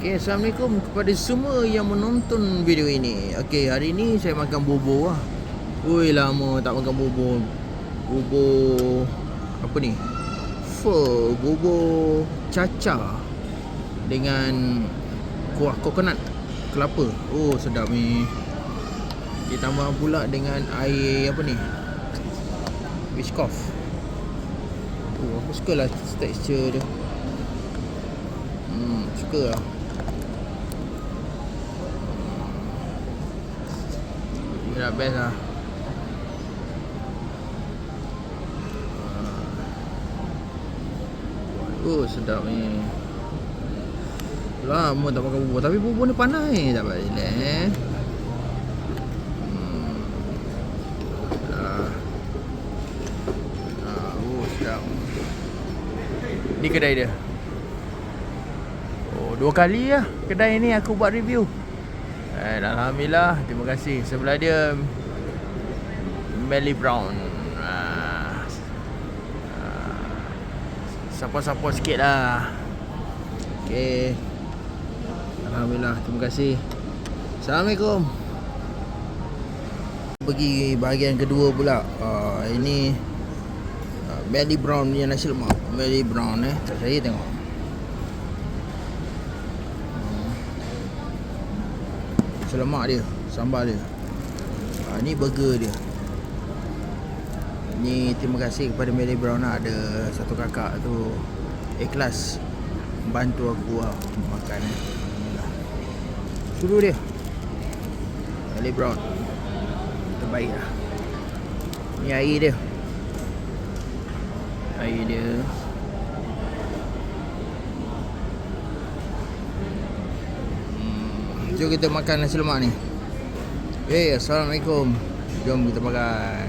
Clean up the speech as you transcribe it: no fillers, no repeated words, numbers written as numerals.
Okay, Assalamualaikum kepada semua yang menonton video ini. Okay, hari ni saya makan bubur lah. Ui, lama tak makan bubur. Bubur apa ni? Bubur caca dengan kuah kokonat kelapa. Oh, sedap ni. Ditambah pula dengan air apa ni? Biscoff. Oh, aku sukalah tekstur dia. Suka lah. Dia dah best lah. Oh, sedap ni. Lama tak makan bubur. Tapi bubur ni panas ni. Tak boleh Oh, sedap. Ni kedai dia. Oh, 2 kali lah kedai ni aku buat review. Alhamdulillah, terima kasih. Sebelah dia Melly Brown. Support sikit lah. Okay, alhamdulillah, terima kasih. Assalamualaikum. Pergi bahagian kedua pula. Ini Melly Brown punya nasi lemak. Melly Brown saya tengok. Lemak dia, sambal dia. Ni burger dia. Ni terima kasih kepada Melly Brown lah. Ada satu kakak tu ikhlas bantu aku makan. Suruh dia Melly Brown terbaik lah. Ni air dia. Air dia. Jom kita makan nasi lemak ni. Assalamualaikum. Jom kita makan.